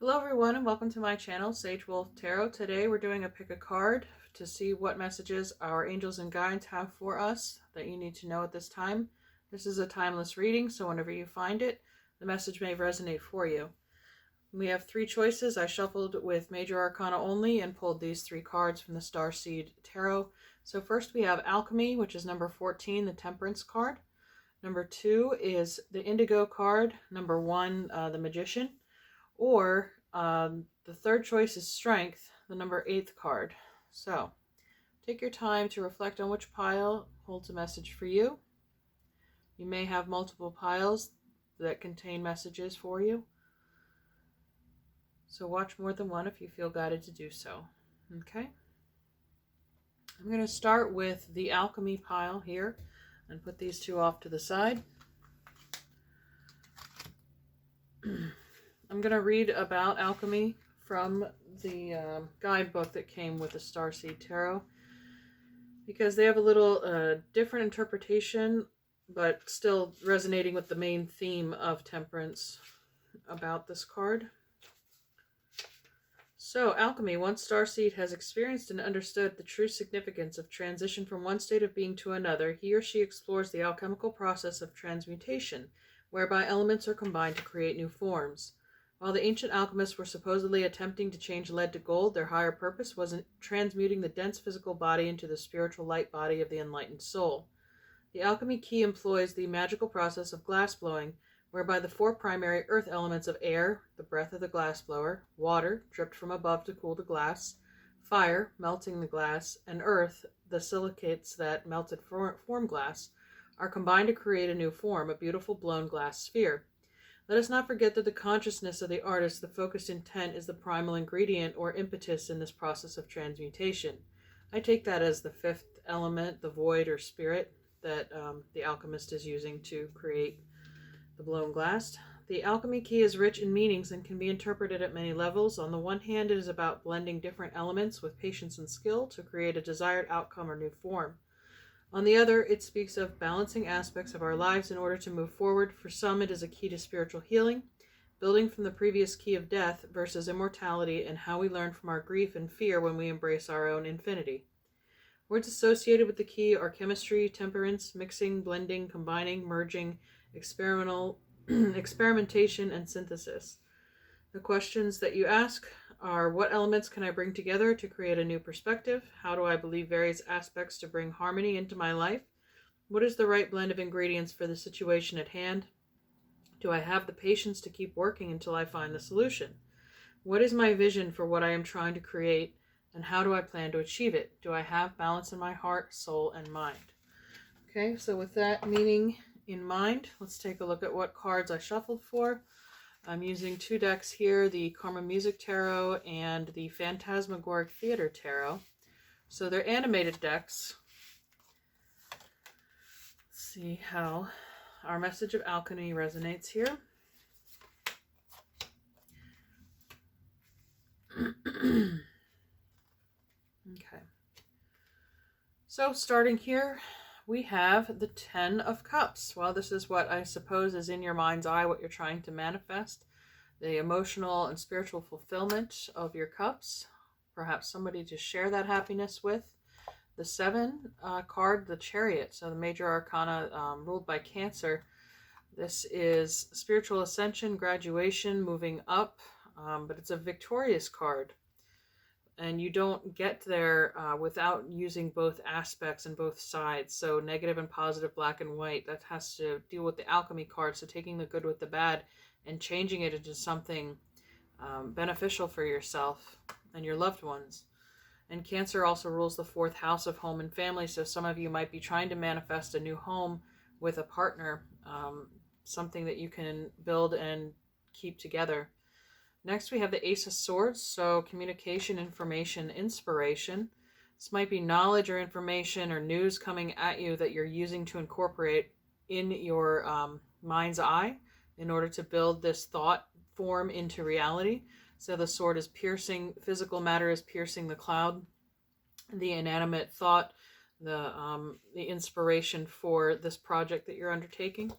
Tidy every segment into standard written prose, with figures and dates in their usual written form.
Hello everyone and welcome to my channel, Sage Wolf Tarot. Today we're doing a pick a card to see what messages our angels and guides have for us that you need to know at this time. This is a timeless reading, so whenever you find it, the message may resonate for you. We have three choices. I shuffled with Major Arcana only and pulled these three cards from the Starseed Tarot. So first we have Alchemy, which is number 14, the Temperance card. Number 2 is the Indigo card. Number 1, the Magician. Or the third choice is Strength, the number 8th card. So take your time to reflect on which pile holds a message for you. You may have multiple piles that contain messages for you. So watch more than one if you feel guided to do so. Okay? I'm going to start with the Alchemy pile here and put these two off to the side. I'm going to read about alchemy from the guidebook that came with the Starseed Tarot, because they have a little different interpretation, but still resonating with the main theme of temperance about this card. So, alchemy. Once Starseed has experienced and understood the true significance of transition from one state of being to another, he or she explores the alchemical process of transmutation, whereby elements are combined to create new forms. While the ancient alchemists were supposedly attempting to change lead to gold, their higher purpose was in transmuting the dense physical body into the spiritual light body of the enlightened soul. The alchemy key employs the magical process of glass blowing, whereby the four primary earth elements of air, the breath of the glass blower, water, dripped from above to cool the glass, fire, melting the glass, and earth, the silicates that melted form glass, are combined to create a new form, a beautiful blown glass sphere. Let us not forget that the consciousness of the artist, the focused intent, is the primal ingredient or impetus in this process of transmutation. I take that as the fifth element, the void or spirit, that the alchemist is using to create the blown glass. The alchemy key is rich in meanings and can be interpreted at many levels. On the one hand, it is about blending different elements with patience and skill to create a desired outcome or new form. On the other, it speaks of balancing aspects of our lives in order to move forward. For some, it is a key to spiritual healing, building from the previous key of death versus immortality, and how we learn from our grief and fear when we embrace our own infinity. Words associated with the key are chemistry, temperance, mixing, blending, combining, merging, experimentation, and synthesis. The questions that you ask are: what elements can I bring together to create a new perspective? How do I believe various aspects to bring harmony into my life? What is the right blend of ingredients for the situation at hand? Do I have the patience to keep working until I find the solution? What is my vision for what I am trying to create, and how do I plan to achieve it? Do I have balance in my heart, soul, and mind? Okay, so with that meaning in mind, let's take a look at what cards I shuffled for. I'm using two decks here, the Karma Music Tarot and the Phantasmagoric Theater Tarot. So they're animated decks. Let's see how our message of alchemy resonates here. Okay. So starting here, we have the 10 of Cups. Well, this is what I suppose is in your mind's eye, what you're trying to manifest. The emotional and spiritual fulfillment of your cups. Perhaps somebody to share that happiness with. The 7 card, the Chariot. So the Major Arcana ruled by Cancer. This is spiritual ascension, graduation, moving up. But it's a victorious card. And you don't get there without using both aspects and both sides. So negative and positive, black and white. That has to deal with the alchemy card. So taking the good with the bad and changing it into something beneficial for yourself and your loved ones. And Cancer also rules the 4th house of home and family. So some of you might be trying to manifest a new home with a partner. Something that you can build and keep together. Next, we have the Ace of Swords, so communication, information, inspiration. This might be knowledge or information or news coming at you that you're using to incorporate in your mind's eye in order to build this thought form into reality. So the sword is piercing, physical matter is piercing the cloud, the inanimate thought, the inspiration for this project that you're undertaking.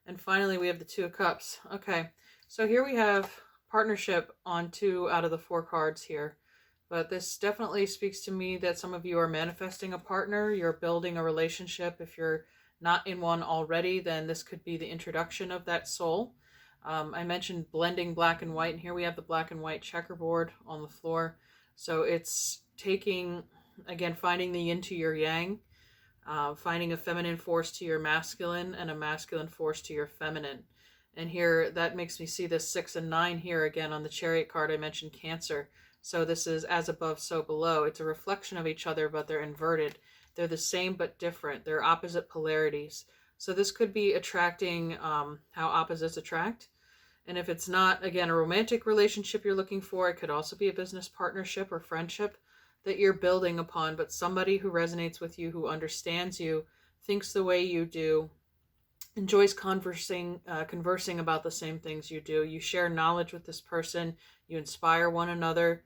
And finally, we have the 2 of Cups. Okay, so here we have partnership on 2 out of the 4 cards here. But this definitely speaks to me that some of you are manifesting a partner. You're building a relationship. If you're not in one already, then this could be the introduction of that soul. I mentioned blending black and white, and here we have the black and white checkerboard on the floor. So it's taking, again, finding the yin to your yang, finding a feminine force to your masculine and a masculine force to your feminine. And here, that makes me see this 6 and 9 here again on the Chariot card. I mentioned Cancer. So this is as above, so below. It's a reflection of each other, but they're inverted. They're the same but different. They're opposite polarities. So this could be attracting how opposites attract. And if it's not, again, a romantic relationship you're looking for, it could also be a business partnership or friendship that you're building upon, but somebody who resonates with you, who understands you, thinks the way you do, enjoys conversing about the same things you do. You share knowledge with this person. You inspire one another.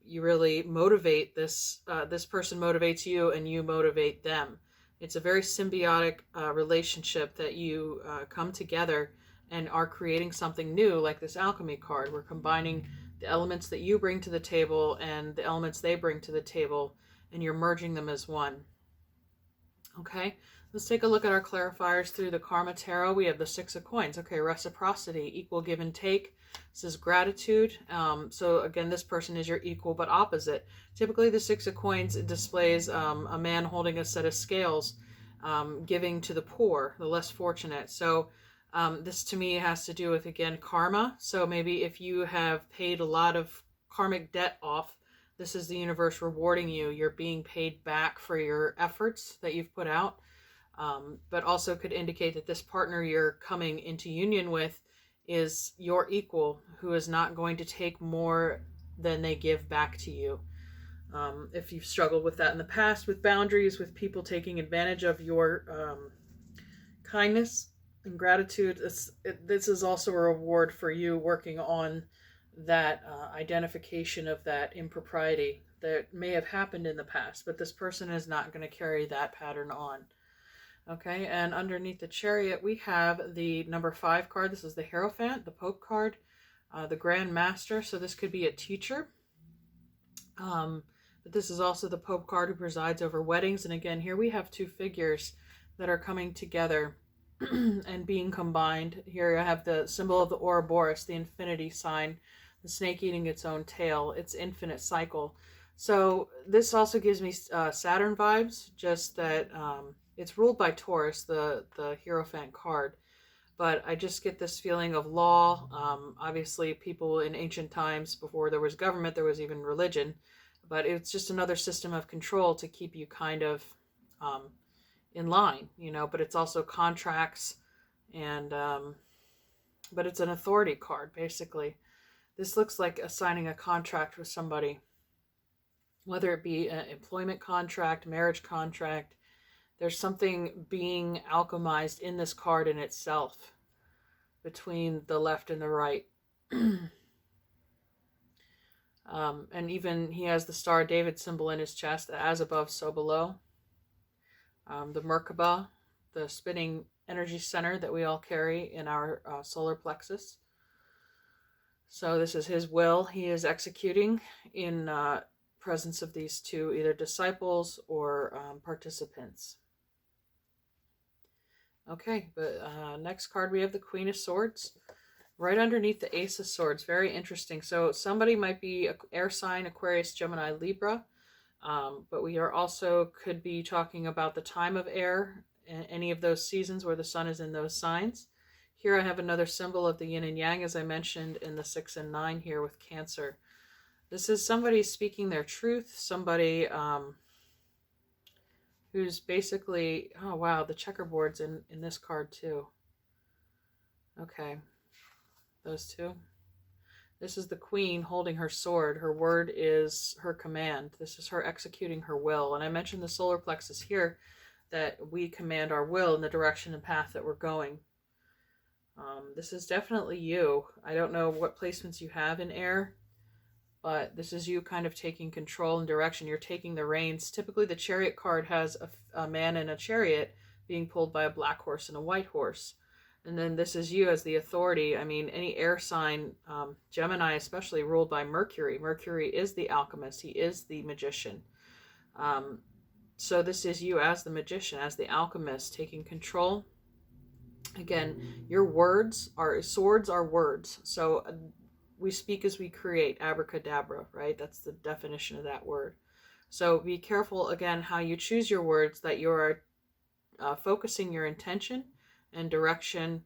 You really motivate this. This person motivates you, and you motivate them. It's a very symbiotic relationship that you come together and are creating something new, like this alchemy card. We're combining the elements that you bring to the table and the elements they bring to the table, and you're merging them as one. Okay, let's take a look at our clarifiers through the Karma Tarot. We have the 6 of Coins. Okay, reciprocity, equal give and take. This is gratitude. So again, this person is your equal but opposite. Typically, the 6 of Coins displays a man holding a set of scales, giving to the poor, the less fortunate. So this to me has to do with, again, karma. So maybe if you have paid a lot of karmic debt off, this is the universe rewarding you. You're being paid back for your efforts that you've put out. But also could indicate that this partner you're coming into union with is your equal, who is not going to take more than they give back to you. If you've struggled with that in the past, with boundaries, with people taking advantage of your kindness and gratitude, this is also a reward for you working on that identification of that impropriety that may have happened in the past, but this person is not going to carry that pattern on. Okay, and underneath the Chariot, we have the number 5 card. This is the Hierophant, the Pope card, the Grand Master. So this could be a teacher. But this is also the Pope card, who presides over weddings. And again, here we have 2 figures that are coming together and being combined. Here I have the symbol of the Ouroboros, the infinity sign, the snake eating its own tail, its infinite cycle. So this also gives me Saturn vibes, just that it's ruled by Taurus, the Hierophant card. But I just get this feeling of law. Obviously, people in ancient times, before there was government, there was even religion. But it's just another system of control to keep you kind of in line, you know. But it's also contracts, and but it's an authority card, basically. This looks like signing a contract with somebody, whether it be an employment contract, marriage contract. There's something being alchemized in this card in itself between the left and the right. And even he has the Star of David symbol in his chest, as above, so below. The Merkaba, the spinning energy center that we all carry in our solar plexus. So this is his will. He is executing in presence of these 2, either disciples or participants. Okay, but next card we have the Queen of Swords. Right underneath the Ace of Swords. Very interesting. So somebody might be air sign, Aquarius, Gemini, Libra. But we are also could be talking about the time of air, any of those seasons where the sun is in those signs. Here I have another symbol of the yin and yang, as I mentioned in the 6 and 9 here with Cancer. This is somebody speaking their truth, somebody who's basically, oh wow, the checkerboard's in this card too. Okay, those 2. This is the Queen holding her sword. Her word is her command. This is her executing her will. And I mentioned the solar plexus here, that we command our will in the direction and path that we're going. This is definitely you. I don't know what placements you have in air, but this is you kind of taking control and direction. You're taking the reins. Typically the Chariot card has a man in a chariot being pulled by a black horse and a white horse. And then this is you as the authority. I mean, any air sign, Gemini especially, ruled by Mercury. Mercury is the alchemist. He is the magician. So this is you as the magician, as the alchemist, taking control. Again, your words are swords are words. So we speak as we create, abracadabra, right? That's the definition of that word. So be careful, again, how you choose your words, that you are focusing your intention and direction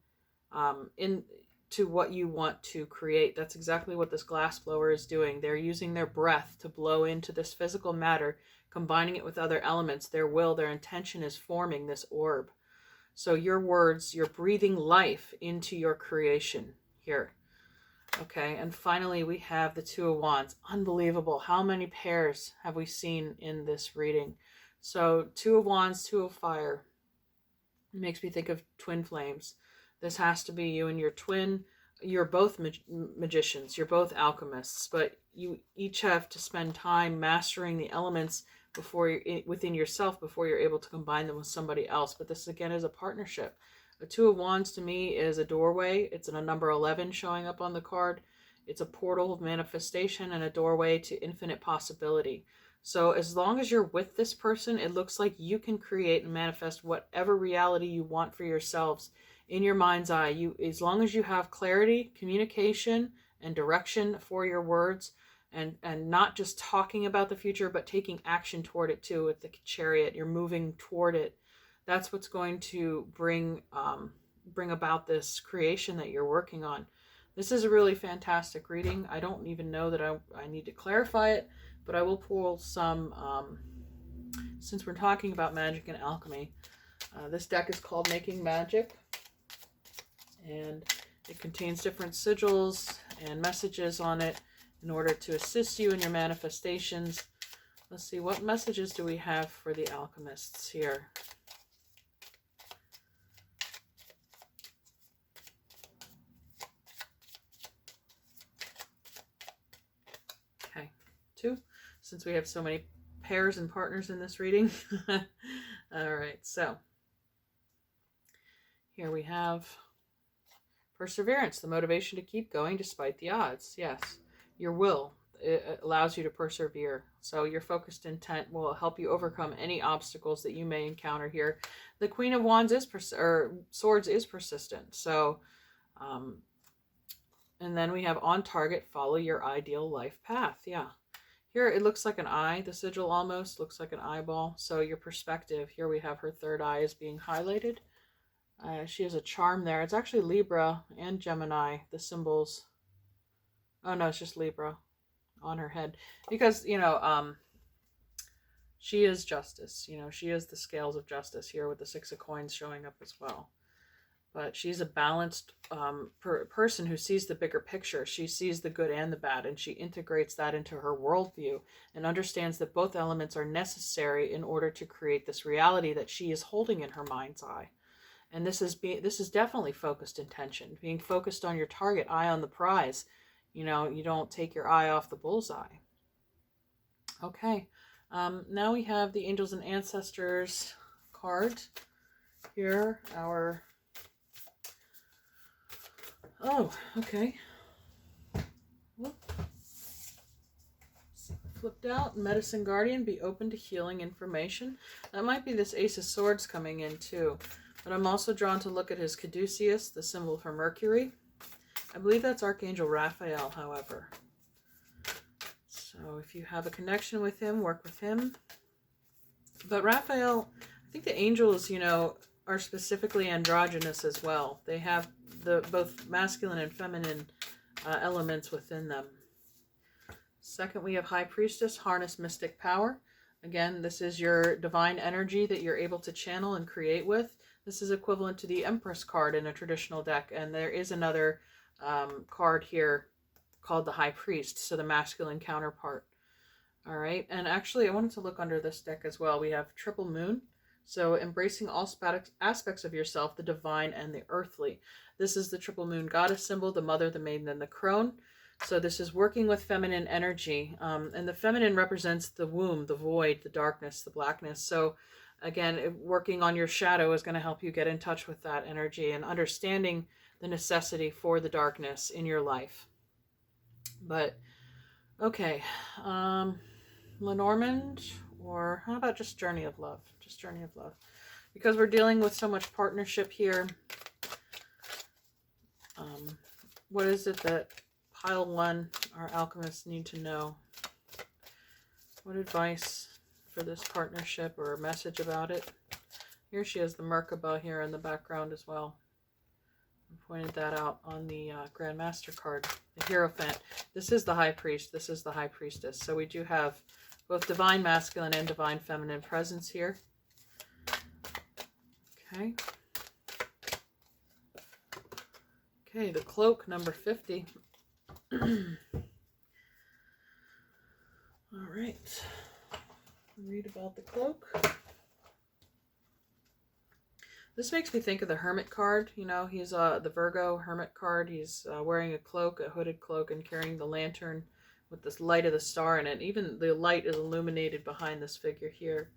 into what you want to create. That's exactly what this glass blower is doing. They're using their breath to blow into this physical matter, combining it with other elements. Their will, their intention is forming this orb. So your words, you're breathing life into your creation here. Okay, and finally we have the Two of Wands. Unbelievable. How many pairs have we seen in this reading? So Two of Wands, Two of Fire. It makes me think of twin flames. This has to be you and your twin. You're both magicians. You're both alchemists, but you each have to spend time mastering the elements before you're within yourself before you're able to combine them with somebody else. But this again is a partnership. A Two of Wands to me is a doorway. It's in a number 11 showing up on the card. It's a portal of manifestation and a doorway to infinite possibility. So as long as you're with this person, it looks like you can create and manifest whatever reality you want for yourselves in your mind's eye. As long as you have clarity, communication, and direction for your words, and not just talking about the future, but taking action toward it too. With the Chariot, you're moving toward it. That's what's going to bring about this creation that you're working on. This is a really fantastic reading. I don't even know that I need to clarify it, but I will pull some, since we're talking about magic and alchemy. This deck is called Making Magic, and it contains different sigils and messages on it in order to assist you in your manifestations. Let's see, what messages do we have for the alchemists here? Okay, 2, since we have so many pairs and partners in this reading. All right, so here we have perseverance, the motivation to keep going despite the odds. Yes, your will, it allows you to persevere. So your focused intent will help you overcome any obstacles that you may encounter here. The Queen of Wands Swords is persistent. So, and then we have on target, follow your ideal life path. Yeah. Here it looks like an eye. The sigil almost looks like an eyeball. So your perspective, here we have her third eye is being highlighted. She has a charm there. It's actually Libra and Gemini, the symbols. Oh no, it's just Libra on her head. Because, she is justice. She is the scales of justice here with the 6 of coins showing up as well. But she's a balanced person who sees the bigger picture. She sees the good and the bad, and she integrates that into her worldview and understands that both elements are necessary in order to create this reality that she is holding in her mind's eye. And this is definitely focused intention, being focused on your target, eye on the prize. You don't take your eye off the bullseye. Okay, now we have the Angels and Ancestors card here. Okay. Whoop. Flipped out. Medicine Guardian, be open to healing information. That might be this Ace of Swords coming in too. But I'm also drawn to look at his caduceus, the symbol for Mercury. I believe that's Archangel Raphael, however. So if you have a connection with him, work with him. But Raphael, I think the angels, are specifically androgynous as well. They have both masculine and feminine elements within them. Second, we have High Priestess, harness mystic power. Again, this is your divine energy that you're able to channel and create with. This is equivalent to the Empress card in a traditional deck, and there is another card here called the High Priest, so the masculine counterpart. All right, and actually I wanted to look under this deck as well. We have Triple Moon, so embracing all aspects of yourself, the divine and the earthly. This is the Triple Moon goddess symbol, the mother, the maiden, and the crone. So this is working with feminine energy, and the feminine represents the womb, the void, the darkness, the blackness. So Again, working on your shadow is going to help you get in touch with that energy and understanding the necessity for the darkness in your life. But, okay. Lenormand, or how about just Journey of Love? Just Journey of Love. Because we're dealing with so much partnership here. What is it that pile 1, our alchemists, need to know? What advice for this partnership or a message about it? Here she has the Merkaba here in the background as well. I pointed that out on the Grand Master card. The Hierophant. This is the High Priest. This is the High Priestess. So we do have both divine masculine and divine feminine presence here. Okay. Okay, the cloak, number 50. All right. Read about the cloak. This makes me think of the Hermit card. You know, he's the Virgo Hermit card. He's wearing a cloak, a hooded cloak, and carrying the lantern with this light of the star in it. Even the light is illuminated behind this figure here.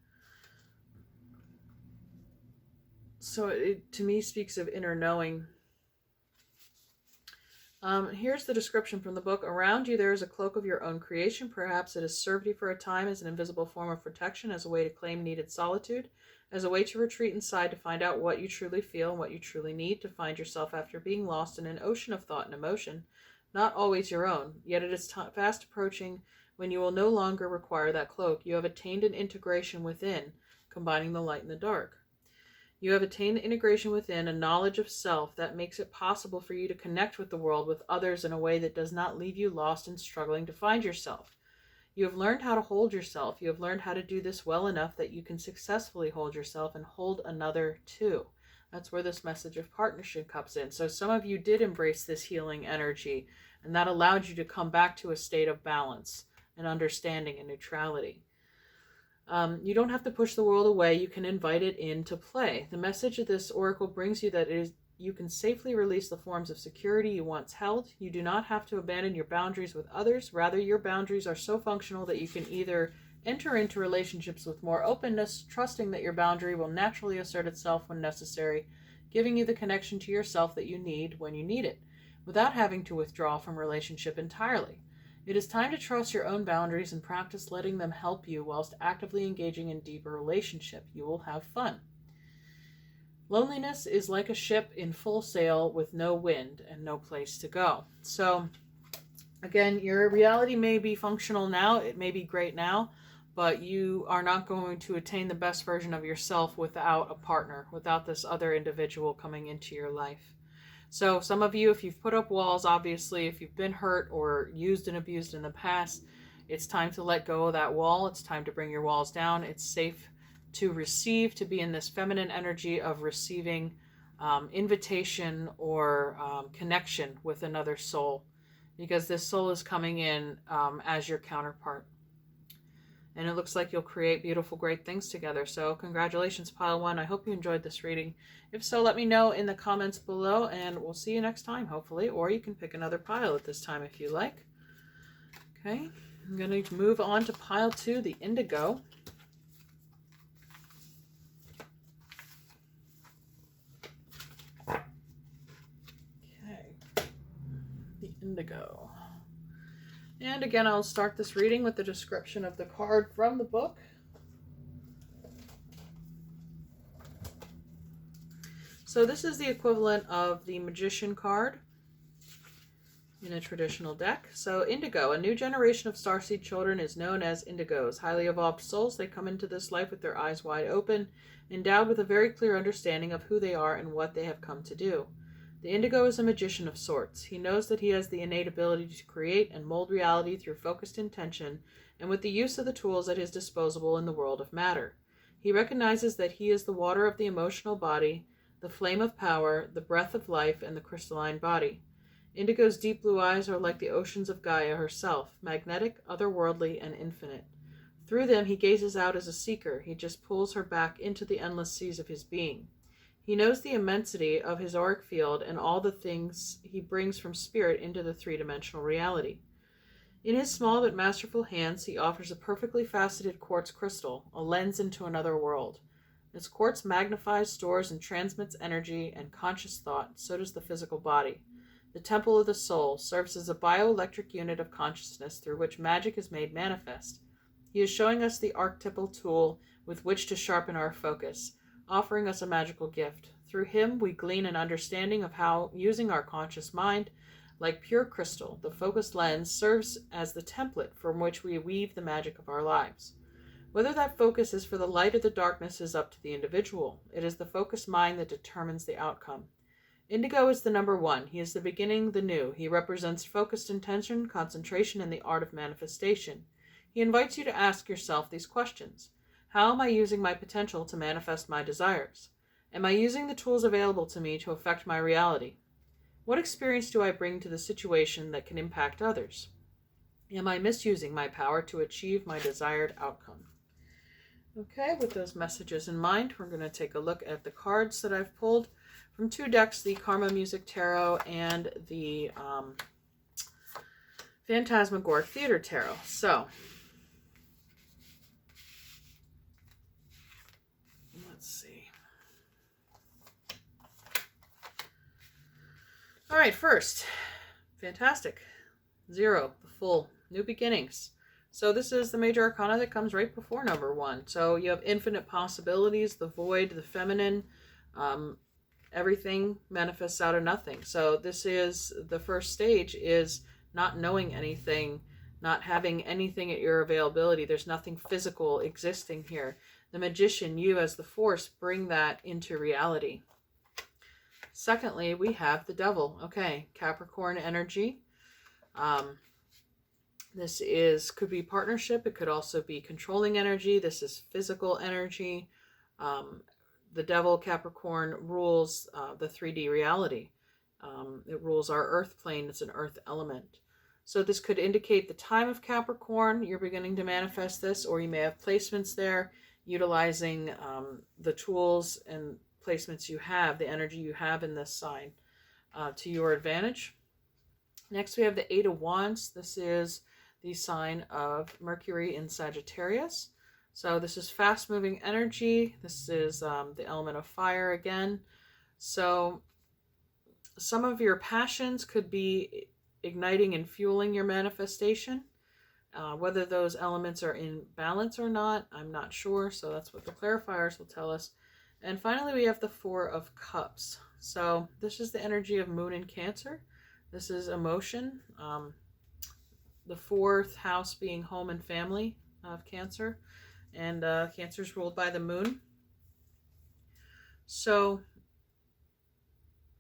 So it, to me, speaks of inner knowing. Here's the description from the book. Around you there is a cloak of your own creation. Perhaps it has served you for a time as an invisible form of protection, as a way to claim needed solitude, as a way to retreat inside to find out what you truly feel and what you truly need, to find yourself after being lost in an ocean of thought and emotion, not always your own. Yet it is fast approaching when you will no longer require that cloak. You have attained an integration within, combining the light and the dark. You have attained integration within, a knowledge of self that makes it possible for you to connect with the world, with others, in a way that does not leave you lost and struggling to find yourself. You have learned how to hold yourself. You have learned how to do this well enough that you can successfully hold yourself and hold another too. That's where this message of partnership comes in. So some of you did embrace this healing energy, and that allowed you to come back to a state of balance and understanding and neutrality. You don't have to push the world away. You can invite it into play. The message of this oracle brings you that you can safely release the forms of security you once held. You do not have to abandon your boundaries with others. Rather, your boundaries are so functional that you can either enter into relationships with more openness, trusting that your boundary will naturally assert itself when necessary, giving you the connection to yourself that you need when you need it, without having to withdraw from relationship entirely. It is time to trust your own boundaries and practice letting them help you whilst actively engaging in deeper relationship. You will have fun. Loneliness is like a ship in full sail with no wind and no place to go. So, again, your reality may be functional now. It may be great now, but you are not going to attain the best version of yourself without a partner, without this other individual coming into your life. So some of you, if you've put up walls, obviously, if you've been hurt or used and abused in the past, it's time to let go of that wall. It's time to bring your walls down. It's safe to receive, to be in this feminine energy of receiving invitation or connection with another soul, because this soul is coming in as your counterpart. And it looks like you'll create beautiful, great things together. So congratulations, Pile 1. I hope you enjoyed this reading. If so, let me know in the comments below, and we'll see you next time, hopefully. Or you can pick another pile at this time if you like. Okay, I'm going to move on to Pile 2, the Indigo. Okay, the Indigo. And again, I'll start this reading with the description of the card from the book. So this is the equivalent of the Magician card in a traditional deck. So Indigo, a new generation of starseed children is known as Indigos. Highly evolved souls, they come into this life with their eyes wide open, endowed with a very clear understanding of who they are and what they have come to do. The Indigo is a magician of sorts. He knows that he has the innate ability to create and mold reality through focused intention and with the use of the tools at his disposal in the world of matter. He recognizes that he is the water of the emotional body, the flame of power, the breath of life, and the crystalline body. Indigo's deep blue eyes are like the oceans of Gaia herself, magnetic, otherworldly, and infinite. Through them he gazes out as a seeker. He just pulls her back into the endless seas of his being. He knows the immensity of his auric field and all the things he brings from spirit into the three-dimensional reality. In his small but masterful hands, he offers a perfectly faceted quartz crystal, a lens into another world. As quartz magnifies, stores, and transmits energy and conscious thought, so does the physical body. The temple of the soul serves as a bioelectric unit of consciousness through which magic is made manifest. He is showing us the archetypal tool with which to sharpen our focus, offering us a magical gift. Through him, we glean an understanding of how, using our conscious mind, like pure crystal, the focused lens serves as the template from which we weave the magic of our lives. Whether that focus is for the light or the darkness is up to the individual. It is the focused mind that determines the outcome. Indigo is the number 1. He is the beginning, the new. He represents focused intention, concentration, and the art of manifestation. He invites you to ask yourself these questions. How am I using my potential to manifest my desires? Am I using the tools available to me to affect my reality? What experience do I bring to the situation that can impact others? Am I misusing my power to achieve my desired outcome? Okay, with those messages in mind, we're going to take a look at the cards that I've pulled from 2 decks, the Karma Music Tarot and the Phantasmagoric Theater Tarot. So, let's see. All right, first, fantastic. 0, the full, new beginnings. So this is the major arcana that comes right before number 1. So you have infinite possibilities, the void, the feminine, everything manifests out of nothing. So this is the first stage, is not knowing anything, not having anything at your availability. There's nothing physical existing here. The magician, you as the force, bring that into reality. Secondly, we have the devil. Okay, Capricorn energy. This could be partnership. It could also be controlling energy. This is physical energy. The devil, Capricorn, rules the 3D reality. It rules our earth plane. It's an earth element. So this could indicate the time of Capricorn. You're beginning to manifest this, or you may have placements there utilizing the tools and placements you have, the energy you have in this sign to your advantage. Next, we have the 8 of Wands. This is the sign of Mercury in Sagittarius. So this is fast-moving energy. This is the element of fire again. So some of your passions could be igniting and fueling your manifestation. Whether those elements are in balance or not, I'm not sure. So that's what the clarifiers will tell us. And finally, we have the 4 of Cups. So this is the energy of Moon in Cancer. This is emotion. The 4th house being home and family of Cancer. And Cancer is ruled by the Moon. So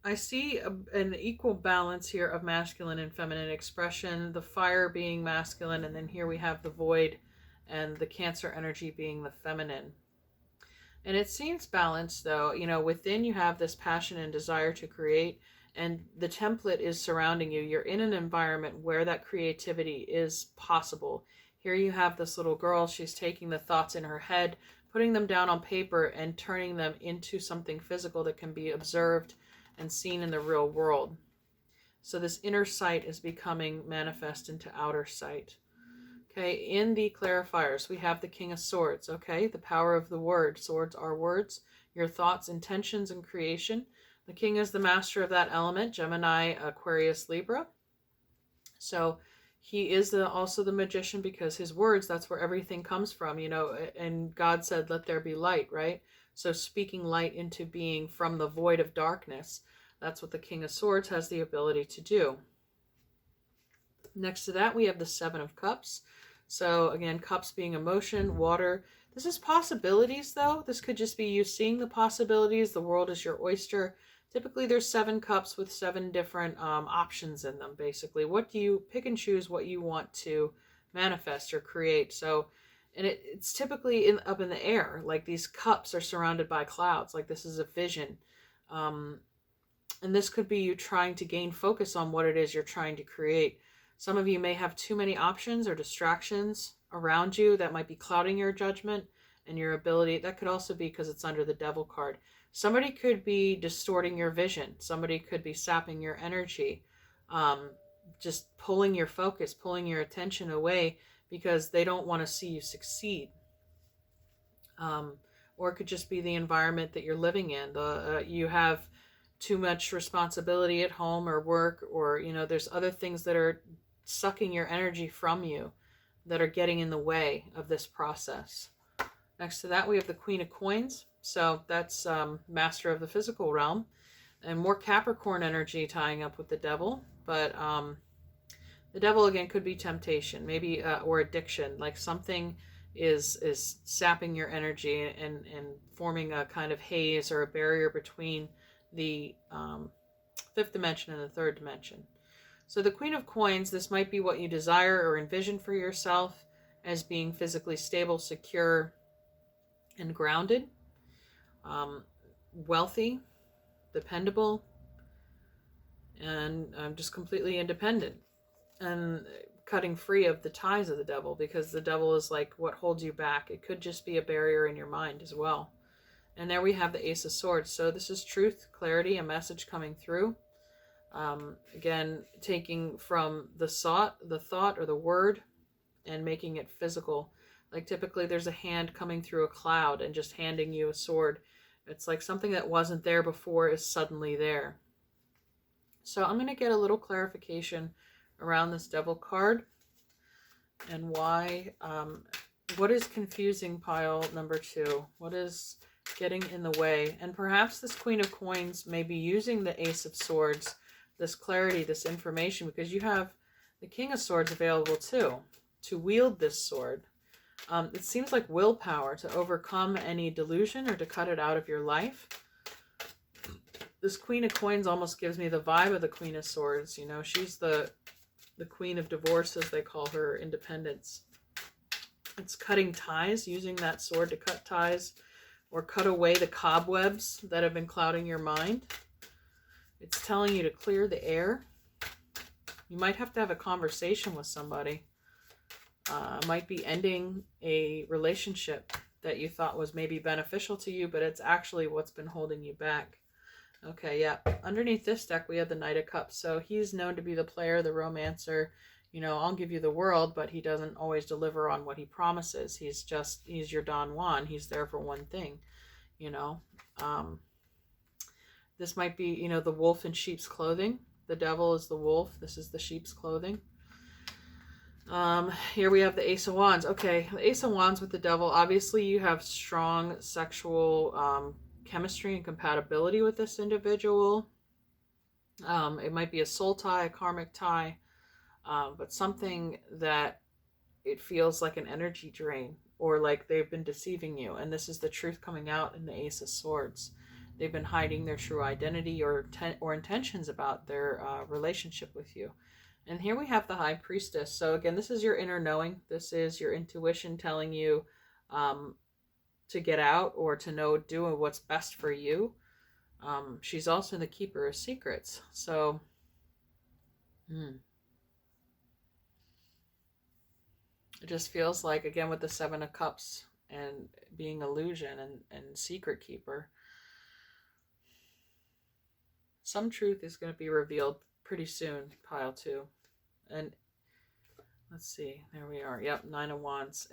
I see an equal balance here of masculine and feminine expression. The fire being masculine, and then here we have the void and the Cancer energy being the feminine. And it seems balanced, though. You know, within you have this passion and desire to create, and the template is surrounding you. You're in an environment where that creativity is possible. Here you have this little girl. She's taking the thoughts in her head, putting them down on paper, and turning them into something physical that can be observed and seen in the real world. So this inner sight is becoming manifest into outer sight. Okay, in the clarifiers, we have the King of Swords, okay? The power of the word. Swords are words, your thoughts, intentions, and creation. The King is the master of that element, Gemini, Aquarius, Libra. So he is also the magician, because his words, that's where everything comes from, you know, and God said, let there be light, right? So speaking light into being from the void of darkness, that's what the King of Swords has the ability to do. Next to that, we have the 7 of Cups. So again, cups being emotion, water. This is possibilities, though. This could just be you seeing the possibilities. The world is your oyster. Typically, there's 7 cups with 7 different options in them, basically. What do you pick and choose what you want to manifest or create? So, and it's typically up in the air. Like these cups are surrounded by clouds. Like this is a vision. And this could be you trying to gain focus on what it is you're trying to create. Some of you may have too many options or distractions around you that might be clouding your judgment and your ability. That could also be because it's under the Devil card. Somebody could be distorting your vision. Somebody could be sapping your energy, just pulling your focus, pulling your attention away because they don't want to see you succeed. or it could just be the environment that you're living in. You have too much responsibility at home or work, or there's other things that are sucking your energy from you that are getting in the way of this process. Next to that, we have the Queen of Coins. So that's master of the physical realm, and more Capricorn energy tying up with the devil. But the devil again could be temptation, maybe, or addiction. Like something is sapping your energy and forming a kind of haze or a barrier between the fifth dimension and the third dimension. So the Queen of Coins, this might be what you desire or envision for yourself as being physically stable, secure, and grounded, wealthy, dependable, and just completely independent, and cutting free of the ties of the devil, because the devil is like what holds you back. It could just be a barrier in your mind as well. And there we have the Ace of Swords. So this is truth, clarity, a message coming through. Again, taking from the thought or the word and making it physical. Like typically there's a hand coming through a cloud and just handing you a sword. It's like something that wasn't there before is suddenly there. So I'm going to get a little clarification around this devil card and why, what is confusing pile number 2? What is getting in the way? And perhaps this Queen of Coins may be using the Ace of Swords, this clarity, this information, because you have the King of Swords available too, to wield this sword. It seems like willpower to overcome any delusion or to cut it out of your life. This Queen of Coins almost gives me the vibe of the Queen of Swords. She's the Queen of Divorce, as they call her, independence. It's cutting ties, using that sword to cut ties or cut away the cobwebs that have been clouding your mind. It's telling you to clear the air. You might have to have a conversation with somebody. Might be ending a relationship that you thought was maybe beneficial to you, but it's actually what's been holding you back. Okay, yeah. Underneath this deck, we have the Knight of Cups. So he's known to be the player, the romancer. I'll give you the world, but he doesn't always deliver on what he promises. He's your Don Juan. He's there for one thing, This might be, the wolf in sheep's clothing. The devil is the wolf. This is the sheep's clothing. Here we have the Ace of Wands. Okay, the Ace of Wands with the devil. Obviously, you have strong sexual chemistry and compatibility with this individual. It might be a soul tie, a karmic tie, but something that it feels like an energy drain, or like they've been deceiving you. And this is the truth coming out in the Ace of Swords. They've been hiding their true identity or intentions about their relationship with you. And here we have the High Priestess. So again, this is your inner knowing. This is your intuition telling you to get out or to know doing what's best for you. She's also the Keeper of Secrets. So, it just feels like, again, with the Seven of Cups and being illusion and secret keeper, some truth is going to be revealed pretty soon, pile 2. And let's see, there we are. Yep, Nine of Wands.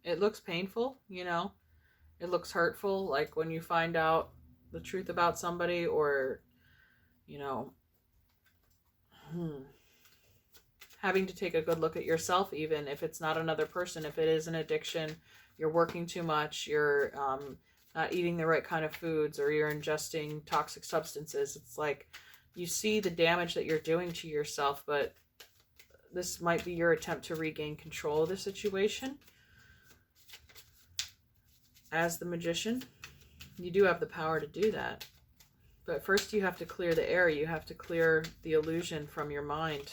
It looks painful, It looks hurtful, like when you find out the truth about somebody, or, having to take a good look at yourself, even if it's not another person, if it is an addiction, you're working too much, you're not eating the right kind of foods, or you're ingesting toxic substances. It's like you see the damage that you're doing to yourself, but this might be your attempt to regain control of the situation. As the Magician, you do have the power to do that. But first you have to clear the air. You have to clear the illusion from your mind.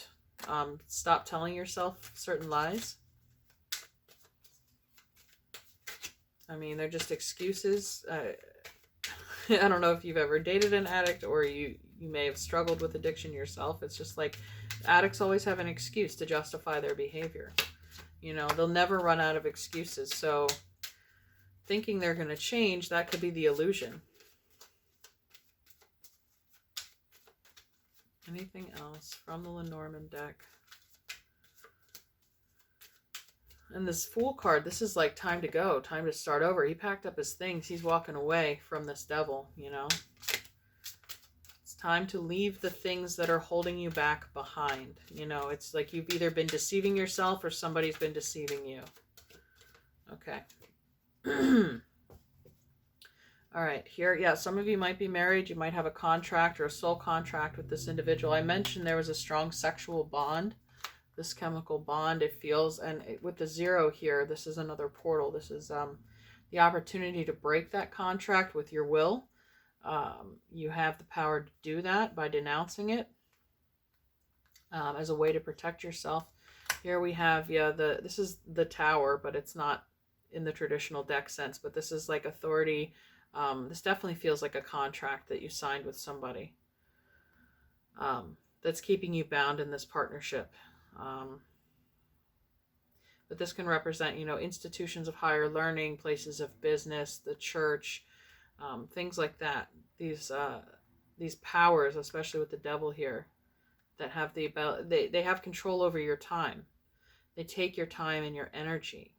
Stop telling yourself certain lies. I mean, they're just excuses. I don't know if you've ever dated an addict, or you may have struggled with addiction yourself. It's just like addicts always have an excuse to justify their behavior. They'll never run out of excuses. So thinking they're going to change, that could be the illusion. Anything else from the Lenormand deck? And this Fool card, this is like time to go, time to start over. He packed up his things. He's walking away from this devil, you know. It's time to leave the things that are holding you back behind. You know, it's like you've either been deceiving yourself or somebody's been deceiving you. Okay. All right, here, yeah, some of you might be married. You might have a contract or a soul contract with this individual. I mentioned there was a strong sexual bond, this chemical bond, it feels. And with the 0 here, this is another portal. This is the opportunity to break that contract with your will. You have the power to do that by denouncing it as a way to protect yourself. Here we have, yeah, this is the Tower, but it's not in the traditional deck sense, but this is like authority. This definitely feels like a contract that you signed with somebody that's keeping you bound in this partnership. But this can represent, you know, institutions of higher learning, places of business, the church, things like that. These powers, especially with the devil here, that have the ability, they have control over your time. They take your time and your energy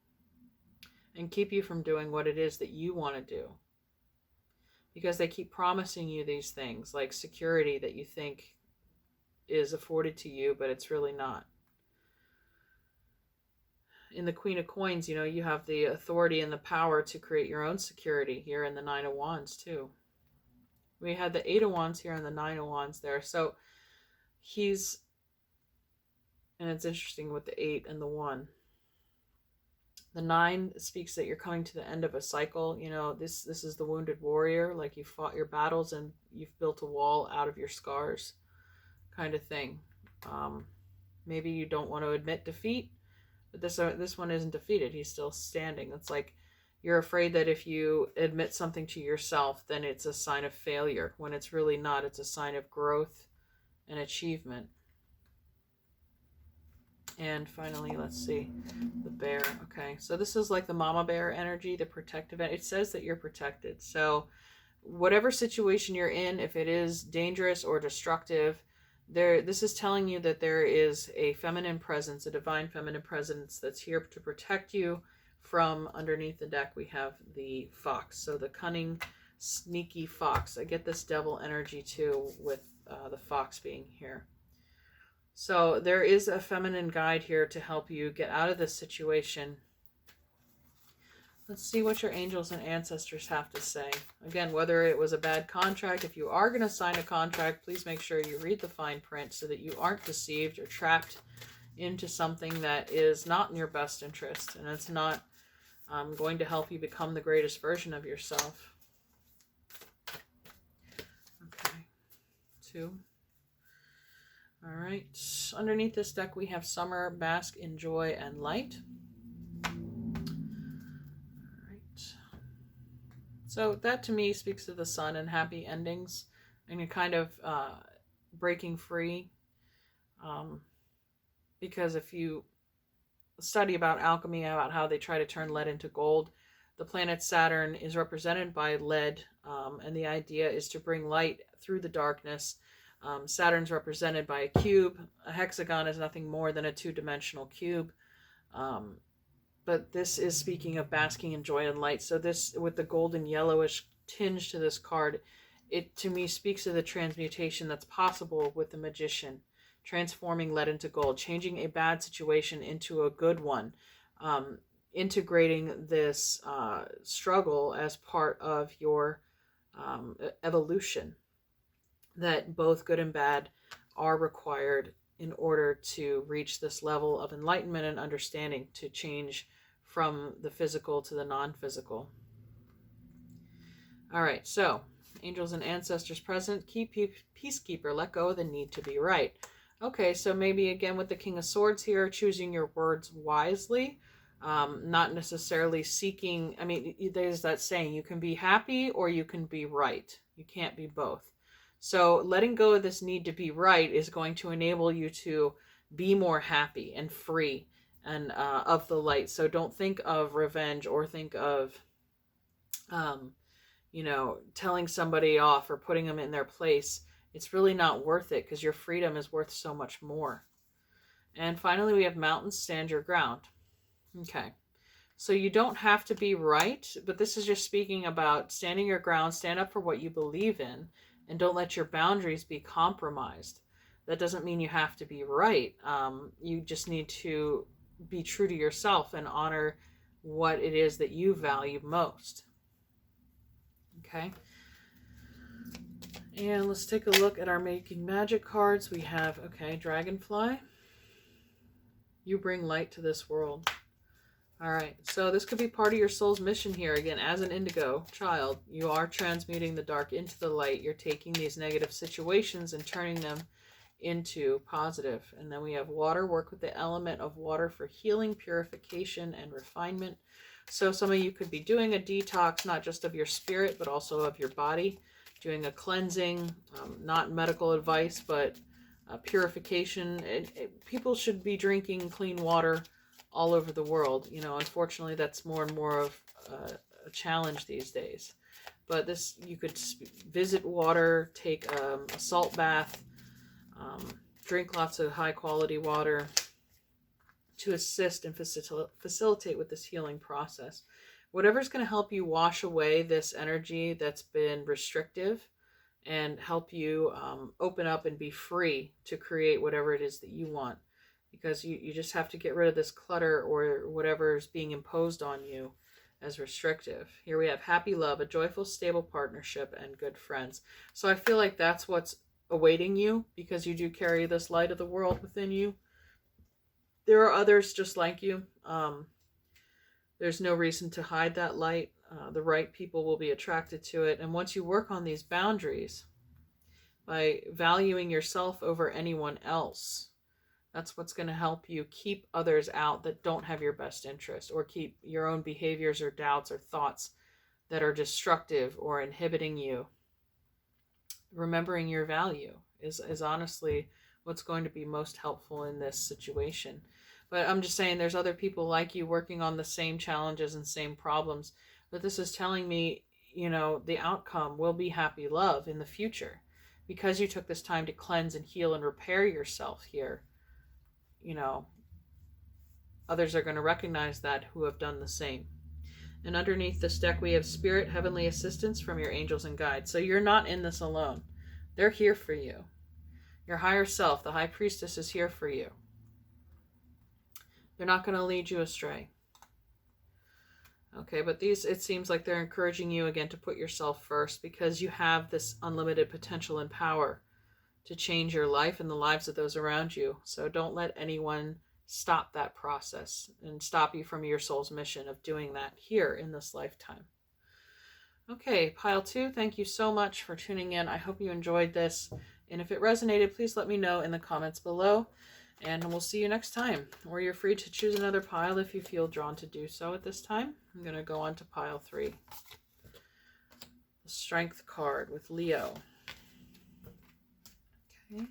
and keep you from doing what it is that you want to do. Because they keep promising you these things, like security that you think is afforded to you, but it's really not. In the Queen of Coins, you know, you have the authority and the power to create your own security here in the 9 of Wands too. We had the 8 of Wands here and the 9 of Wands there. So he's, and it's interesting with the 8 and the 1. The 9 speaks that you're coming to the end of a cycle. You know, this is the wounded warrior, like you fought your battles and you've built a wall out of your scars kind of thing. Maybe you don't want to admit defeat, but this one isn't defeated. He's still standing. It's like you're afraid that if you admit something to yourself, then it's a sign of failure, when it's really not. It's a sign of growth and achievement. And finally, let's see, the bear. Okay, so this is like the mama bear energy, the protective. It says that you're protected. So whatever situation you're in, if it is dangerous or destructive, this is telling you that there is a feminine presence, a divine feminine presence that's here to protect you from. Underneath the deck, we have the fox. So the cunning, sneaky fox. I get this devil energy too with the fox being here. So there is a feminine guide here to help you get out of this situation. Let's see what your angels and ancestors have to say. Again, whether it was a bad contract, if you are going to sign a contract, please make sure you read the fine print so that you aren't deceived or trapped into something that is not in your best interest and it's not going to help you become the greatest version of yourself. Okay, 2. All right, underneath this deck we have summer, bask in joy and light. All right. So that to me speaks to the sun and happy endings and you're kind of breaking free. Because if you study about alchemy, about how they try to turn lead into gold, the planet Saturn is represented by lead, and the idea is to bring light through the darkness. Saturn's represented by a cube. A hexagon is nothing more than a 2-dimensional cube. But this is speaking of basking in joy and light. So this, with the golden yellowish tinge to this card, it to me speaks of the transmutation that's possible with the magician. Transforming lead into gold, changing a bad situation into a good one, integrating this struggle as part of your evolution. That both good and bad are required in order to reach this level of enlightenment and understanding, to change from the physical to the non-physical. All right, so angels and ancestors present, keep peacekeeper, let go of the need to be right. Okay, so maybe again with the King of Swords here, choosing your words wisely, not necessarily seeking, I mean, there's that saying, you can be happy or you can be right. You can't be both. So letting go of this need to be right is going to enable you to be more happy and free and of the light. So don't think of revenge or think of, you know, telling somebody off or putting them in their place. It's really not worth it because your freedom is worth so much more. And finally, we have mountains, stand your ground. Okay. So you don't have to be right, but this is just speaking about standing your ground, stand up for what you believe in, and don't let your boundaries be compromised. That doesn't mean you have to be right. You just need to be true to yourself and honor what it is that you value most. Okay. And let's take a look at our Making Magic cards. We have, okay, Dragonfly. You bring light to this world. All right, so this could be part of your soul's mission here. Again, as an indigo child, you are transmuting the dark into the light. You're taking these negative situations and turning them into positive. And then we have water. Work with the element of water for healing, purification, and refinement. So some of you could be doing a detox, not just of your spirit, but also of your body, doing a cleansing, not medical advice, but purification. People should be drinking clean water all over the world. You know, unfortunately, that's more and more of a challenge these days. But this, you could visit water, take a salt bath, drink lots of high quality water to assist and facilitate with this healing process. Whatever's going to help you wash away this energy that's been restrictive and help you open up and be free to create whatever it is that you want. Because you just have to get rid of this clutter or whatever is being imposed on you as restrictive. Here we have happy love, a joyful, stable partnership, and good friends. So I feel like that's what's awaiting you, because you do carry this light of the world within you. There are others just like you. There's no reason to hide that light. The right people will be attracted to it. And once you work on these boundaries, by valuing yourself over anyone else, that's what's going to help you keep others out that don't have your best interest, or keep your own behaviors or doubts or thoughts that are destructive or inhibiting you. Remembering your value is honestly what's going to be most helpful in this situation. But I'm just saying, there's other people like you working on the same challenges and same problems. But this is telling me, you know, the outcome will be happy love in the future, because you took this time to cleanse and heal and repair yourself here. You know, others are going to recognize that who have done the same. And underneath this deck, we have spirit, heavenly assistance from your angels and guides. So you're not in this alone. They're here for you. Your higher self, the high priestess, is here for you. They're not going to lead you astray. Okay, but these, it seems like they're encouraging you again to put yourself first, because you have this unlimited potential and power to change your life and the lives of those around you. So don't let anyone stop that process and stop you from your soul's mission of doing that here in this lifetime. Okay, pile 2, thank you so much for tuning in. I hope you enjoyed this. And if it resonated, please let me know in the comments below. And we'll see you next time. Or you're free to choose another pile if you feel drawn to do so at this time. I'm going to go on to pile 3. The Strength card with Leo. Okay.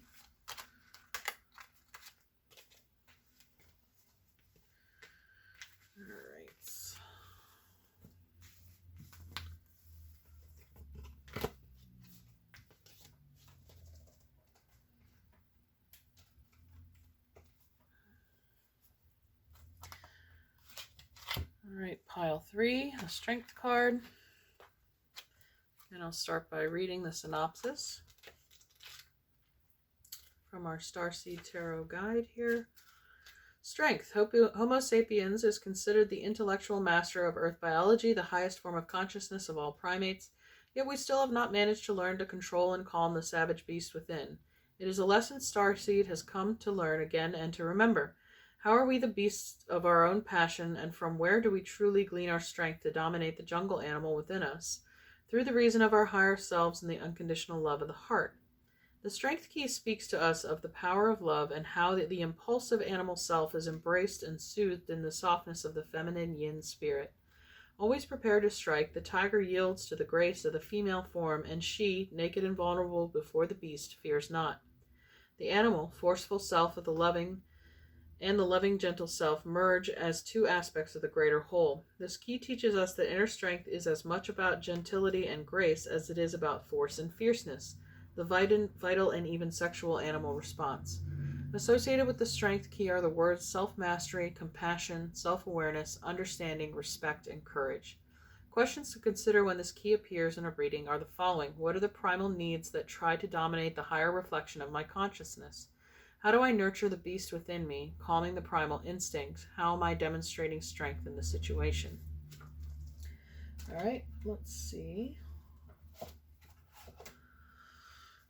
All right, pile 3, a Strength card. And I'll start by reading the synopsis from our Starseed Tarot guide here. Strength. Homo sapiens is considered the intellectual master of Earth biology, the highest form of consciousness of all primates. Yet we still have not managed to learn to control and calm the savage beast within. It is a lesson Starseed has come to learn again and to remember. How are we the beasts of our own passion, and from where do we truly glean our strength to dominate the jungle animal within us? Through the reason of our higher selves and the unconditional love of the heart. The Strength Key speaks to us of the power of love and how the impulsive animal self is embraced and soothed in the softness of the feminine yin spirit. Always prepared to strike, the tiger yields to the grace of the female form, and she, naked and vulnerable before the beast, fears not. The animal, forceful self of the loving, and the loving, gentle self merge as two aspects of the greater whole. This key teaches us that inner strength is as much about gentility and grace as it is about force and fierceness, the vital and even sexual animal response. Associated with the strength key are the words self-mastery, compassion, self-awareness, understanding, respect, and courage. Questions to consider when this key appears in a reading are the following. What are the primal needs that try to dominate the higher reflection of my consciousness? How do I nurture the beast within me, calming the primal instinct? How am I demonstrating strength in the situation? All right, let's see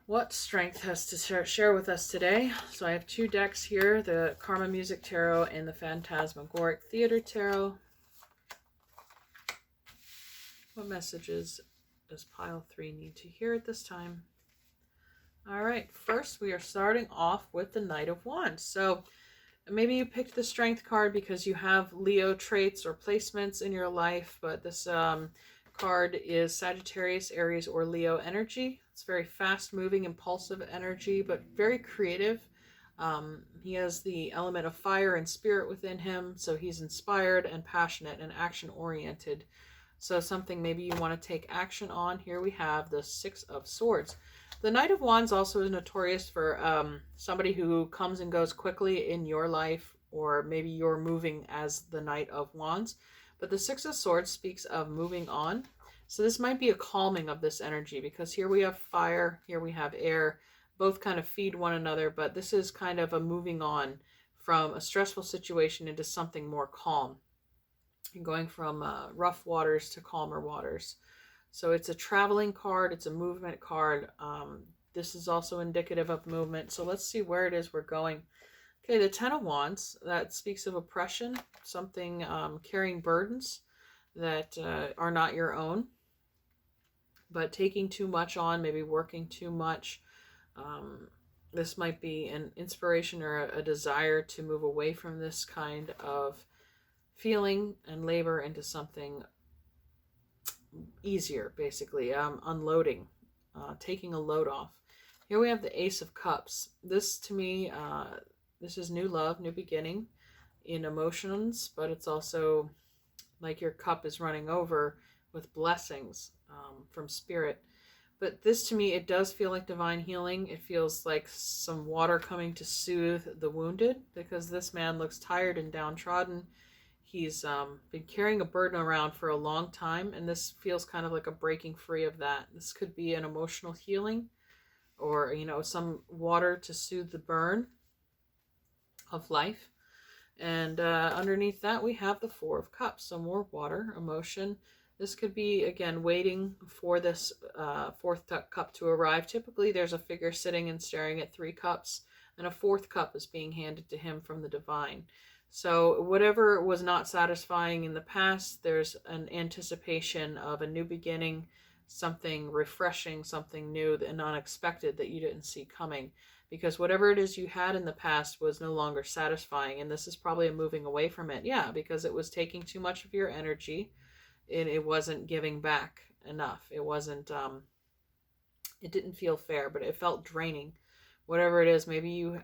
what strength has to share with us today. So I have two decks here, the Karma Music Tarot and the Phantasmagoric Theater Tarot. What messages does pile 3 need to hear at this time? All right, first we are starting off with the Knight of Wands. So maybe you picked the Strength card because you have Leo traits or placements in your life, but this card is Sagittarius, Aries, or Leo energy. It's very fast-moving, impulsive energy, but very creative. He has the element of fire and spirit within him, so he's inspired and passionate and action-oriented. So something maybe you want to take action on. Here we have the Six of Swords. The Knight of Wands also is notorious for somebody who comes and goes quickly in your life, or maybe you're moving as the Knight of Wands. But the Six of Swords speaks of moving on. So this might be a calming of this energy, because here we have fire, here we have air, both kind of feed one another, but this is kind of a moving on from a stressful situation into something more calm. And going from rough waters to calmer waters. So it's a traveling card, it's a movement card. This is also indicative of movement. So let's see where it is we're going. Okay, the Ten of Wands, that speaks of oppression, something carrying burdens that are not your own, but taking too much on, maybe working too much. This might be an inspiration or a desire to move away from this kind of feeling and labor into something easier, basically. Unloading, taking a load off. Here we have the Ace of Cups. This, to me, this is new love, new beginning in emotions, but it's also like your cup is running over with blessings from spirit. But this, to me, it does feel like divine healing. It feels like some water coming to soothe the wounded, because this man looks tired and downtrodden. He's been carrying a burden around for a long time, and this feels kind of like a breaking free of that. This could be an emotional healing, or, some water to soothe the burn of life. And underneath that, we have the Four of Cups, so more water, emotion. This could be, again, waiting for this fourth cup to arrive. Typically, there's a figure sitting and staring at 3 cups, and a 4th cup is being handed to him from the divine. So whatever was not satisfying in the past, there's an anticipation of a new beginning, something refreshing, something new and unexpected that you didn't see coming. Because whatever it is you had in the past was no longer satisfying, and this is probably a moving away from it. Yeah, because it was taking too much of your energy, and it wasn't giving back enough. It wasn't, it didn't feel fair, but it felt draining. Whatever it is, maybe you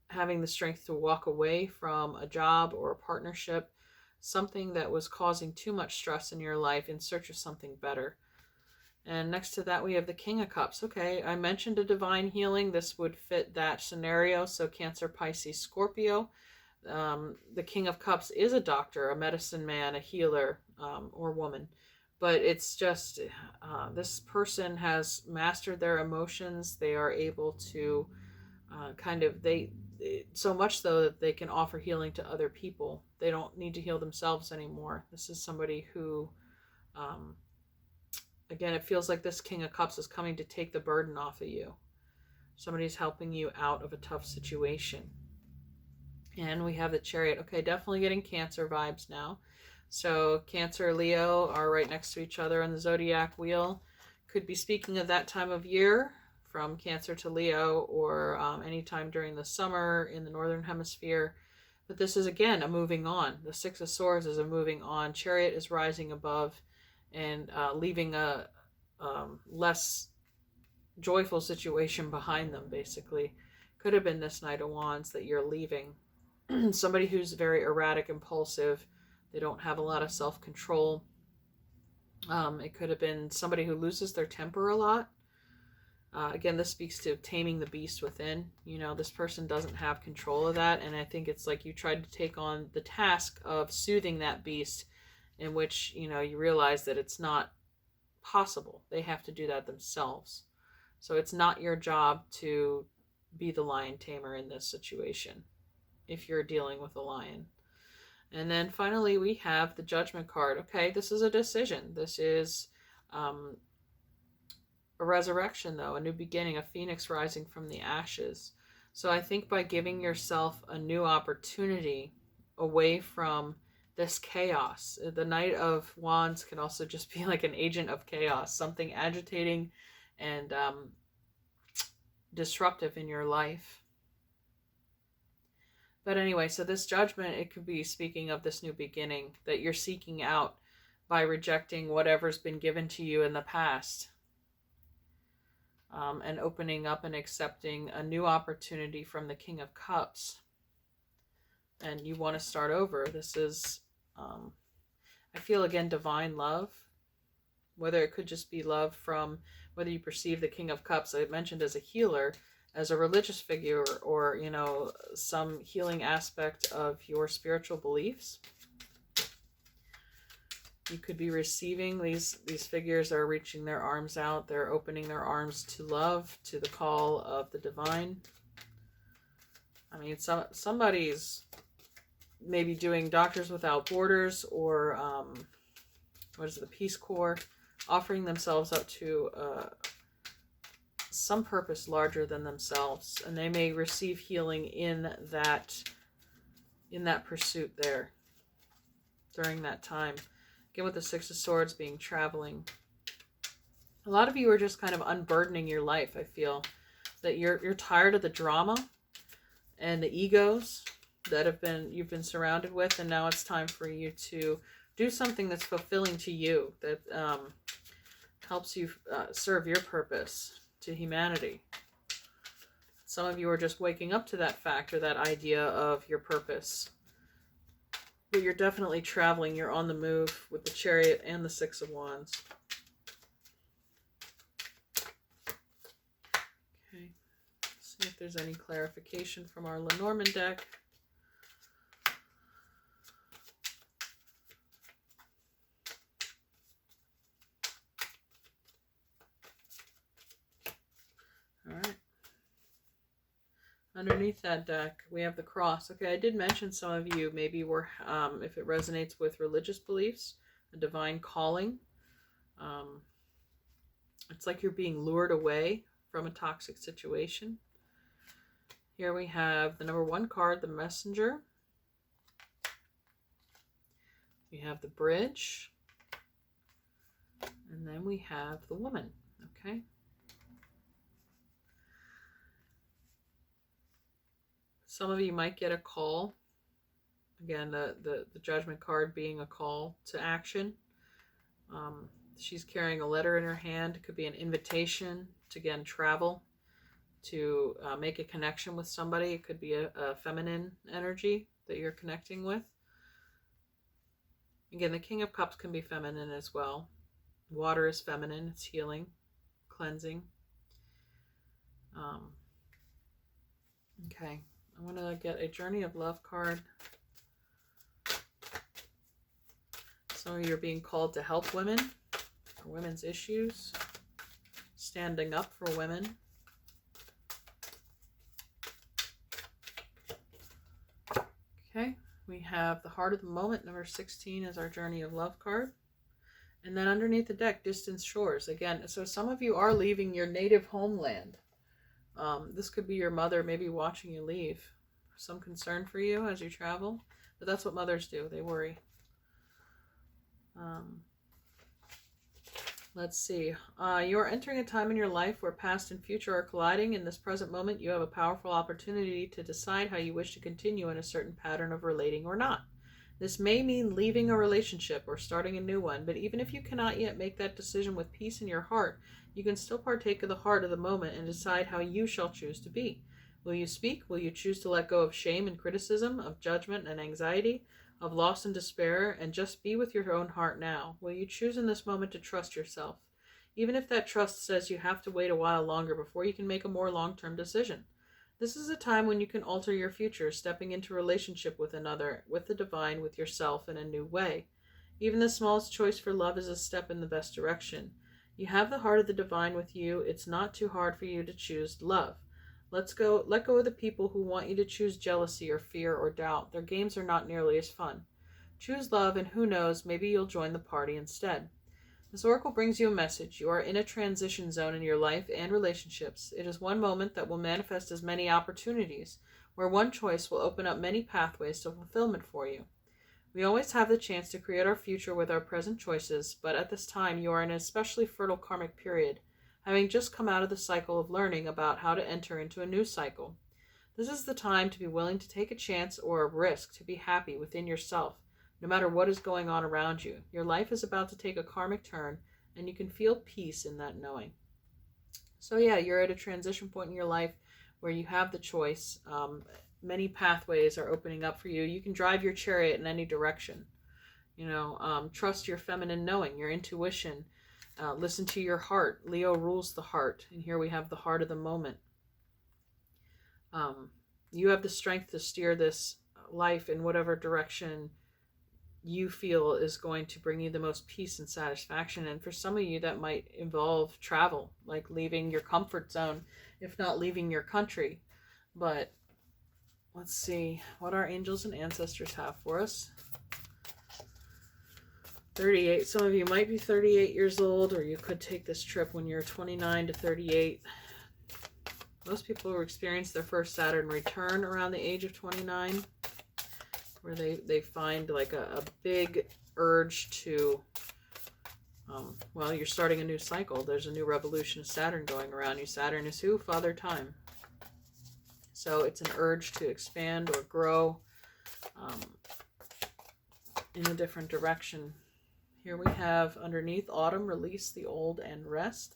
having the strength to walk away from a job or a partnership, something that was causing too much stress in your life, in search of something better. And next to that, we have the King of Cups. Okay, I mentioned a divine healing. This would fit that scenario. So Cancer, Pisces, Scorpio. The King of Cups is a doctor, a medicine man, a healer, or woman. But it's just, this person has mastered their emotions. They are able to so much though that they can offer healing to other people. They don't need to heal themselves anymore. This is somebody who, again, it feels like this King of Cups is coming to take the burden off of you. Somebody's helping you out of a tough situation. And we have the Chariot. Okay, definitely getting Cancer vibes now. So Cancer, Leo are right next to each other on the zodiac wheel. Could be speaking of that time of year, from Cancer to Leo, or anytime during the summer in the Northern Hemisphere. But this is, again, a moving on. The Six of Swords is a moving on. Chariot is rising above and leaving a less joyful situation behind them, basically. Could have been this Knight of Wands that you're leaving. Somebody who's very erratic, impulsive. They don't have a lot of self-control. It could have been somebody who loses their temper a lot. Again, this speaks to taming the beast within. This person doesn't have control of that, and I think it's like you tried to take on the task of soothing that beast, in which, you realize that it's not possible. They have to do that themselves. So it's not your job to be the lion tamer in this situation, if you're dealing with a lion. And then finally, we have the Judgment card. Okay, this is a decision. This is a resurrection, though, a new beginning, a phoenix rising from the ashes. So I think by giving yourself a new opportunity away from this chaos, the Knight of Wands can also just be like an agent of chaos, something agitating and disruptive in your life. But anyway, so this Judgment, it could be speaking of this new beginning that you're seeking out by rejecting whatever's been given to you in the past. And opening up and accepting a new opportunity from the King of Cups. And you want to start over. This is, I feel, again, divine love. Whether it could just be love from, whether you perceive the King of Cups, I mentioned, as a healer, as a religious figure, or, some healing aspect of your spiritual beliefs. You could be receiving, these figures are reaching their arms out. They're opening their arms to love, to the call of the divine. I mean, somebody's maybe doing Doctors Without Borders, or the Peace Corps, offering themselves up to some purpose larger than themselves, and they may receive healing in that pursuit there during that time. Again, with the Six of Swords being traveling. A lot of you are just kind of unburdening your life, I feel. That you're tired of the drama and the egos that you've been surrounded with, and now it's time for you to do something that's fulfilling to you, that helps you serve your purpose to humanity. Some of you are just waking up to that fact, or that idea of your purpose. But you're definitely traveling. You're on the move with the Chariot and the Six of Wands. Okay. See if there's any clarification from our Lenormand deck. All right. Underneath that deck, we have the Cross. Okay, I did mention some of you maybe were, if it resonates with religious beliefs, a divine calling. It's like you're being lured away from a toxic situation. Here we have the number 1 card, the Messenger. We have the Bridge. And then we have the Woman. Okay. Some of you might get a call. Again, the Judgment card being a call to action. She's carrying a letter in her hand. It could be an invitation to, again, travel, to make a connection with somebody. It could be a feminine energy that you're connecting with. Again, the King of Cups can be feminine as well. Water is feminine. It's healing, cleansing. Okay. I want to get a Journey of Love card. Some of you are being called to help women, or women's issues, standing up for women. Okay, we have the Heart of the Moment, number 16, as our Journey of Love card. And then underneath the deck, Distant Shores. Again, so some of you are leaving your native homeland. This could be your mother maybe watching you leave. Some concern for you as you travel. But that's what mothers do. They worry. Let's see. You are entering a time in your life where past and future are colliding. In this present moment, you have a powerful opportunity to decide how you wish to continue in a certain pattern of relating or not. This may mean leaving a relationship or starting a new one, but even if you cannot yet make that decision with peace in your heart, you can still partake of the heart of the moment and decide how you shall choose to be. Will you speak? Will you choose to let go of shame and criticism, of judgment and anxiety, of loss and despair, and just be with your own heart now? Will you choose in this moment to trust yourself? even if that trust says you have to wait a while longer before you can make a more long-term decision. This is a time when you can alter your future, stepping into relationship with another, with the divine, with yourself in a new way. Even the smallest choice for love is a step in the best direction. You have the heart of the divine with you. It's not too hard for you to choose love. Let go of the people who want you to choose jealousy or fear or doubt. Their games are not nearly as fun. Choose love, and who knows, maybe you'll join the party instead. This oracle brings you a message. You are in a transition zone in your life and relationships. It is one moment that will manifest as many opportunities, where one choice will open up many pathways to fulfillment for you. We always have the chance to create our future with our present choices, but at this time you are in an especially fertile karmic period, having just come out of the cycle of learning about how to enter into a new cycle. This is the time to be willing to take a chance or a risk to be happy within yourself, no matter what is going on around you. Your life is about to take a karmic turn, and you can feel peace in that knowing. So yeah, you're at a transition point in your life where you have the choice. Many pathways are opening up for you. You can drive your chariot in any direction. Trust your feminine knowing, your intuition. Listen to your heart. Leo rules the heart, and here we have the heart of the moment. You have the strength to steer this life in whatever direction you feel is going to bring you the most peace and satisfaction. And for some of you, that might involve travel, like leaving your comfort zone, if not leaving your country. But let's see what our angels and ancestors have for us. 38. Some of you might be 38 years old, or you could take this trip when you're 29 to 38. Most people will experience their first Saturn return around the age of 29, where they find like a big urge to, you're starting a new cycle. There's a new revolution of Saturn going around you. Saturn is who? Father Time. So it's an urge to expand or grow in a different direction. Here we have underneath autumn, release the old and rest.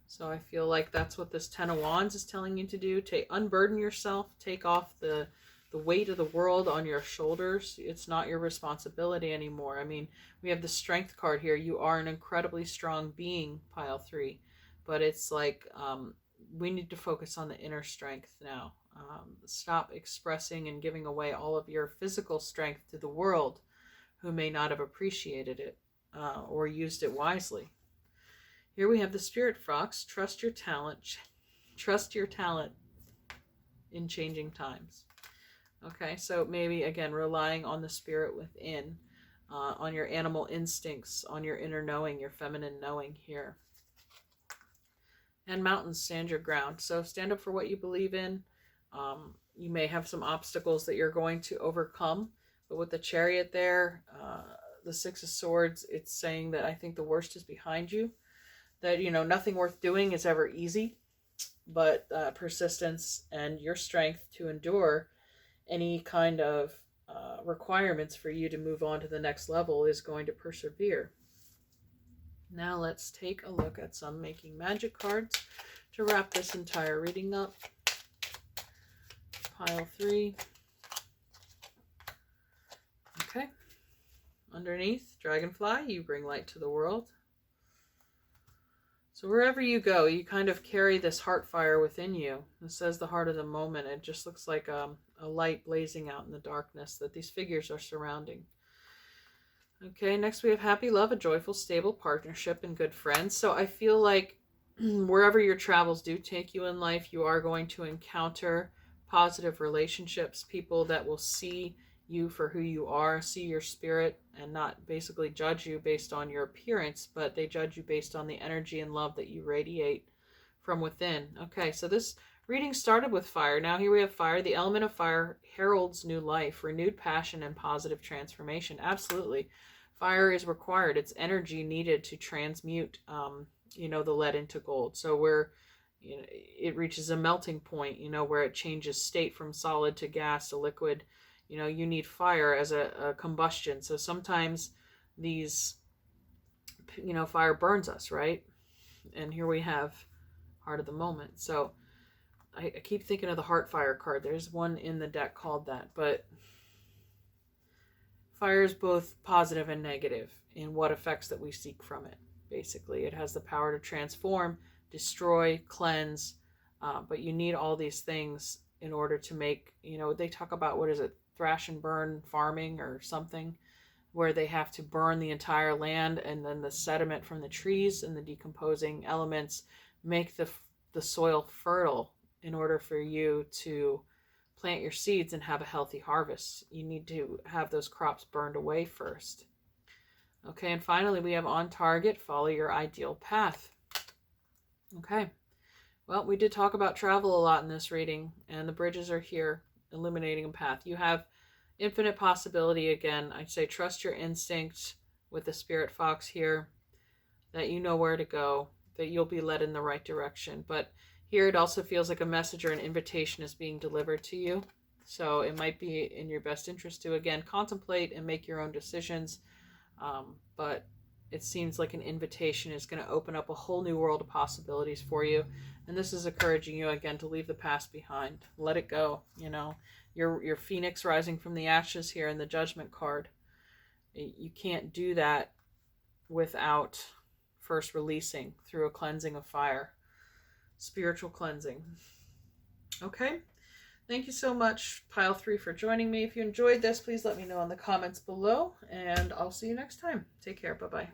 So I feel like that's what this Ten of Wands is telling you to do. Unburden yourself, take off the weight of the world on your shoulders. It's not your responsibility anymore. I mean, we have the Strength card here. You are an incredibly strong being, pile 3. But it's like we need to focus on the inner strength now. Stop expressing and giving away all of your physical strength to the world who may not have appreciated it or used it wisely. Here we have the Spirit Fox. Trust your talent. Trust your talent in changing times. Okay, so maybe, again, relying on the spirit within, on your animal instincts, on your inner knowing, your feminine knowing here. And mountains, stand your ground. So stand up for what you believe in. You may have some obstacles that you're going to overcome, but with the Chariot there, the Six of Swords, it's saying that I think the worst is behind you. That, nothing worth doing is ever easy, but persistence and your strength to endure any kind of requirements for you to move on to the next level is going to persevere. Now let's take a look at some Making Magic cards to wrap this entire reading up. Pile 3. Okay. Underneath, Dragonfly, you bring light to the world. So wherever you go, you kind of carry this heart fire within you. It says the heart of the moment. It just looks like a light blazing out in the darkness that these figures are surrounding. Okay, next we have happy love, a joyful, stable partnership, and good friends. So I feel like wherever your travels do take you in life, you are going to encounter positive relationships, people that will see you for who you are, see your spirit, and not basically judge you based on your appearance, but they judge you based on the energy and love that you radiate from within. Okay, so this reading started with fire. Now here we have fire. The element of fire heralds new life, renewed passion, and positive transformation. Absolutely. Fire is required. It's energy needed to transmute, the lead into gold. So where it reaches a melting point, where it changes state from solid to gas to liquid, you need fire as a combustion. So sometimes these, fire burns us, right? And here we have heart of the moment. So I keep thinking of the heart fire card. There's one in the deck called that, but fire is both positive and negative in what effects that we seek from it. basically. It has the power to transform, destroy, cleanse, but you need all these things in order to make, they talk about, what is it, thrash and burn farming or something, where they have to burn the entire land, and then the sediment from the trees and the decomposing elements make the soil fertile in order for you to plant your seeds and have a healthy harvest. You need to have those crops burned away first. Okay, and finally we have on target, follow your ideal path. Okay, well, we did talk about travel a lot in this reading, and the bridges are here, illuminating a path. You have infinite possibility. Again, I'd say trust your instinct with the spirit fox here, that you know where to go, that you'll be led in the right direction. But here it also feels like a message or an invitation is being delivered to you. So it might be in your best interest to, again, contemplate and make your own decisions. But it seems like an invitation is going to open up a whole new world of possibilities for you. And this is encouraging you, again, to leave the past behind. Let it go. Your phoenix rising from the ashes here in the Judgment card. You can't do that without first releasing through a cleansing of fire. Spiritual cleansing. Okay. Thank you so much, Pile 3, for joining me. If you enjoyed this, please let me know in the comments below, and I'll see you next time. Take care. Bye-bye.